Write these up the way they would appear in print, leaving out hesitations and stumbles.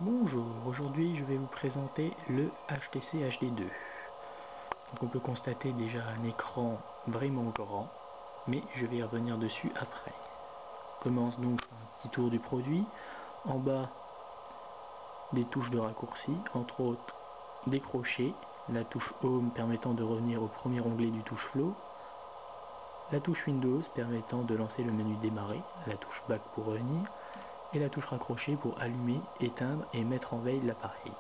Bonjour, aujourd'hui je vais vous présenter le HTC HD2. Donc on peut constater déjà un écran vraiment grand, mais je vais y revenir dessus après. On commence donc par un petit tour du produit. En bas, des touches de raccourci, entre autres décrocher, la touche Home permettant de revenir au premier onglet du touche Flow, la touche Windows permettant de lancer le menu démarrer, la touche Back pour revenir, et la touche raccrocher pour allumer, éteindre et mettre en veille l'appareil.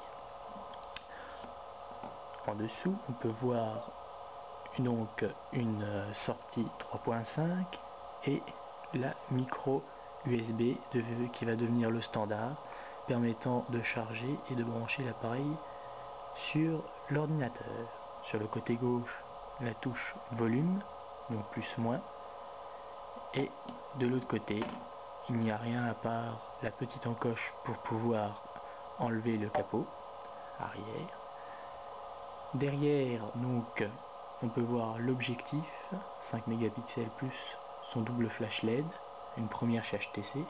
En dessous, on peut voir donc une sortie 3.5 et la micro USB qui va devenir le standard, permettant de charger et de brancher l'appareil sur l'ordinateur. Sur le côté gauche, la touche volume, donc plus-moins, et de l'autre côté, il n'y a rien à part la petite encoche pour pouvoir enlever le capot arrière. Derrière, donc, on peut voir l'objectif 5 mégapixels plus son double flash LED, une première chez HTC.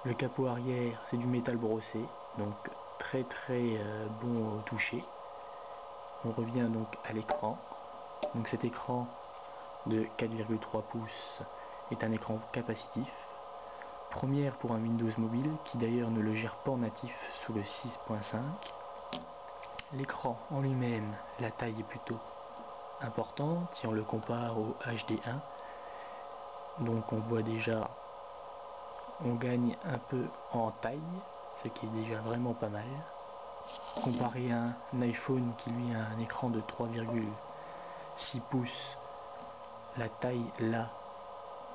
Le capot arrière, c'est du métal brossé, donc très bon au toucher. On revient donc à l'écran. Donc cet écran de 4,3 pouces est un écran capacitif. Première pour un Windows mobile qui d'ailleurs ne le gère pas en natif sous le 6.5. L'écran en lui-même, la taille est plutôt importante si on le compare au HD1. Donc on voit déjà, on gagne un peu en taille, ce qui est déjà vraiment pas mal. Comparé à un iPhone qui lui a un écran de 3,6 pouces, la taille là,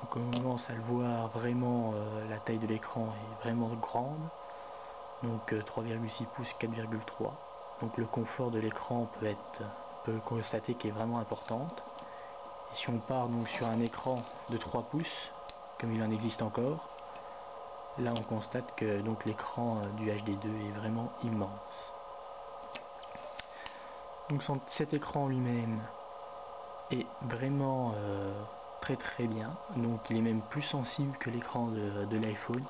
on commence à le voir vraiment, la taille de l'écran est vraiment grande. Donc 3,6 pouces, 4,3. Donc le confort de l'écran peut constater qu'il est vraiment importante. Et si on part donc sur un écran de 3 pouces, comme il en existe encore, là on constate que donc l'écran du HD2 est vraiment immense. Donc cet écran lui-même est vraiment très bien. Donc il est même plus sensible que l'écran de l'iPhone.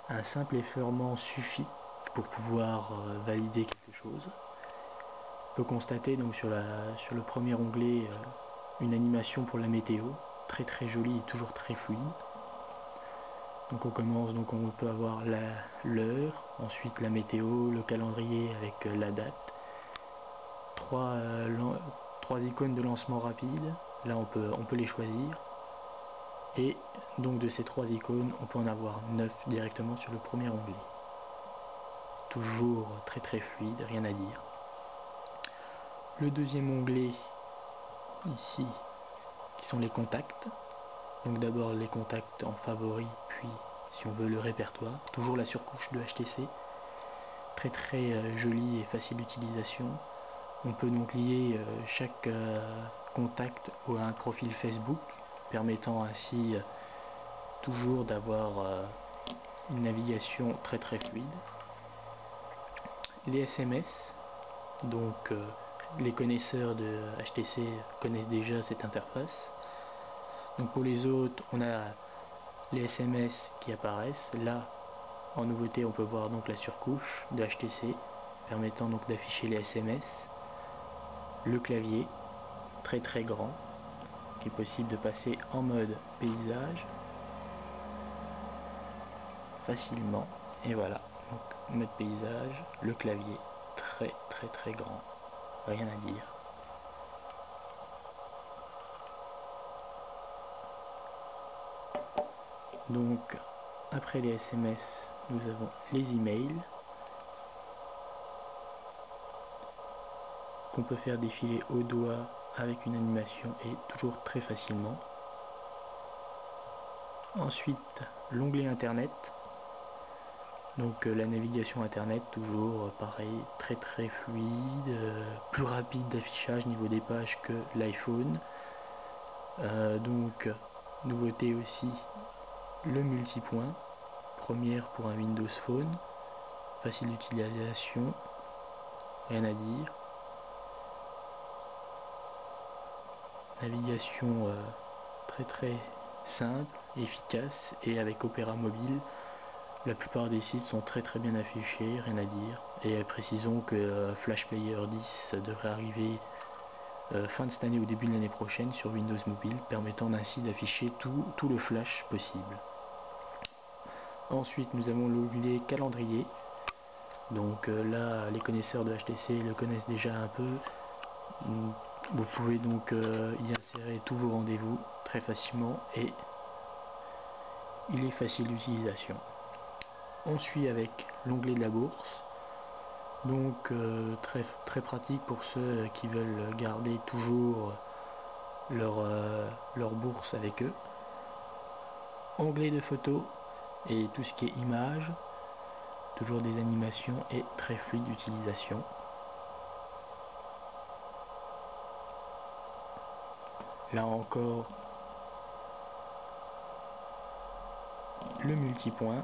Un simple effleurement suffit pour pouvoir valider quelque chose. On peut constater donc sur le premier onglet une animation pour la météo, très jolie et toujours très fluide. Donc on commence, donc on peut avoir l'heure, ensuite la météo, le calendrier avec la date, trois icônes de lancement rapide, là on peut les choisir, et donc de ces 3 icônes on peut en avoir 9 directement sur le premier onglet. Toujours très fluide, rien à dire. Le deuxième onglet ici, qui sont les contacts. Donc d'abord les contacts en favoris, puis si on veut le répertoire. Toujours la surcouche de HTC, très jolie et facile d'utilisation. On peut donc lier chaque contact à un profil Facebook, permettant ainsi toujours d'avoir une navigation très fluide. Les SMS, donc les connaisseurs de HTC connaissent déjà cette interface. Donc pour les autres, on a les SMS qui apparaissent. Là, en nouveauté, on peut voir donc la surcouche de HTC, permettant donc d'afficher les SMS. Le clavier, très grand, qui est possible de passer en mode paysage facilement. Et voilà, donc mode paysage, le clavier, très grand, rien à dire. Donc après les SMS, nous avons les emails qu'on peut faire défiler au doigt avec une animation et toujours très facilement. Ensuite l'onglet internet, donc la navigation internet, toujours pareil, très fluide, plus rapide d'affichage niveau des pages que l'iPhone. Donc nouveauté aussi, le multipoint, première pour un Windows Phone, facile d'utilisation, rien à dire. Navigation très simple, efficace, et avec Opera Mobile, La plupart des sites sont très bien affichés, rien à dire. Et précisons que Flash Player 10 devrait arriver fin de cette année ou début de l'année prochaine sur Windows Mobile, permettant ainsi d'afficher tout le flash possible. Ensuite, nous avons l'onglet calendrier. Donc là, les connaisseurs de HTC le connaissent déjà un peu. Vous pouvez donc y insérer tous vos rendez-vous très facilement et il est facile d'utilisation. On suit avec l'onglet de la bourse. Donc très pratique pour ceux qui veulent garder toujours leur bourse avec eux. Onglet de photos et tout ce qui est images, toujours des animations et très fluide d'utilisation. Là encore, le multipoint.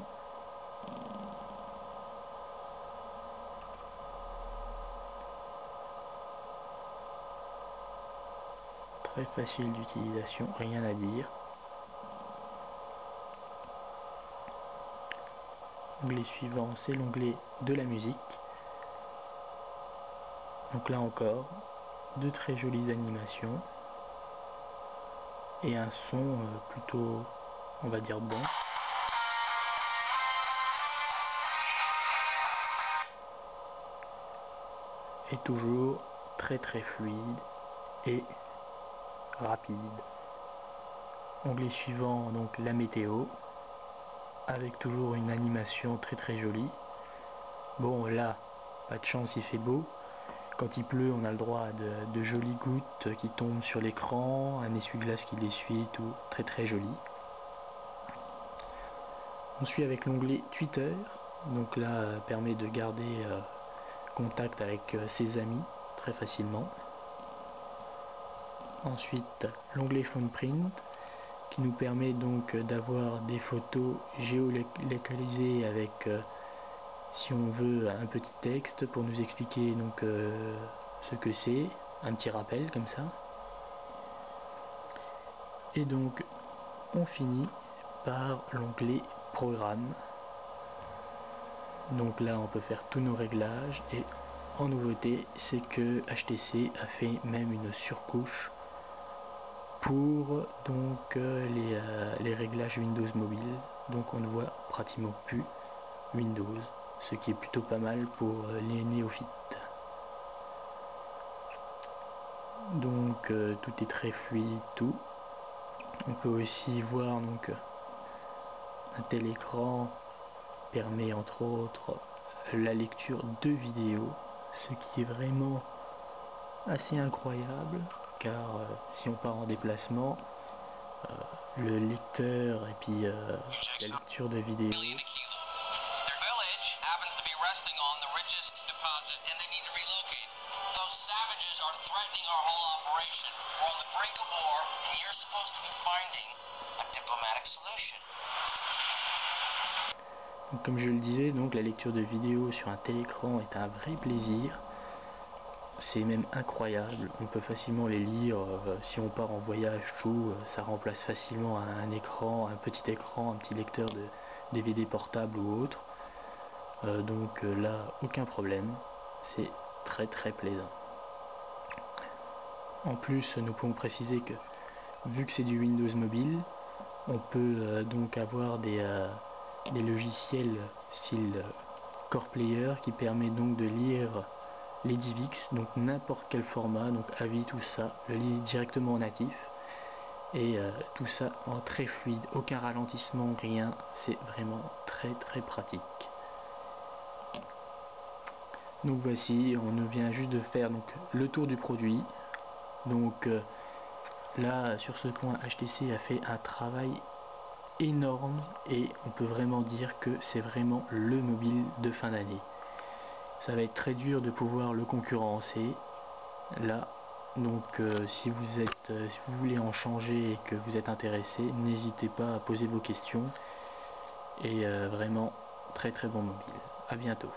Très facile d'utilisation, rien à dire. L'onglet suivant, c'est l'onglet de la musique. Donc là encore, de très jolies animations et un son plutôt, on va dire, bon. Et toujours très fluide et rapide. Onglet suivant, donc la météo, avec toujours une animation très jolie. Bon là, pas de chance, il fait beau. Quand il pleut, on a le droit à de jolies gouttes qui tombent sur l'écran, un essuie-glace qui l'essuie, tout très joli. On suit avec l'onglet Twitter, donc là permet de garder contact avec ses amis très facilement. Ensuite l'onglet Thumbprint qui nous permet donc d'avoir des photos géolocalisées avec si on veut un petit texte pour nous expliquer donc ce que c'est, un petit rappel comme ça. Et donc on finit par l'onglet Programme. Donc là on peut faire tous nos réglages et en nouveauté c'est que HTC a fait même une surcouche pour donc les réglages Windows Mobile. Donc on ne voit pratiquement plus Windows, ce qui est plutôt pas mal pour les néophytes. Donc tout est très fluide, tout. On peut aussi voir donc un tel écran permet entre autres la lecture de vidéos, ce qui est vraiment assez incroyable car si on part en déplacement, le lecteur et puis la lecture de vidéos Donc, comme je le disais, donc la lecture de vidéos sur un tel écran est un vrai plaisir. C'est même incroyable, on peut facilement les lire, si on part en voyage, tout, ça remplace facilement un écran, un petit lecteur de DVD portable ou autre. Donc là, aucun problème, c'est très plaisant. En plus, nous pouvons préciser que, vu que c'est du Windows Mobile, on peut donc avoir des logiciels style Core Player qui permet donc de lire les DivX, donc n'importe quel format, donc AVI, tout ça, le lit directement en natif et tout ça en très fluide, aucun ralentissement, rien, c'est vraiment très pratique. Donc voici, on vient juste de faire donc le tour du produit. Donc là sur ce point HTC a fait un travail énorme et on peut vraiment dire que c'est vraiment le mobile de fin d'année. Ça va être très dur de pouvoir le concurrencer là, donc si vous voulez en changer et que vous êtes intéressé, n'hésitez pas à poser vos questions et vraiment très bon mobile. À bientôt.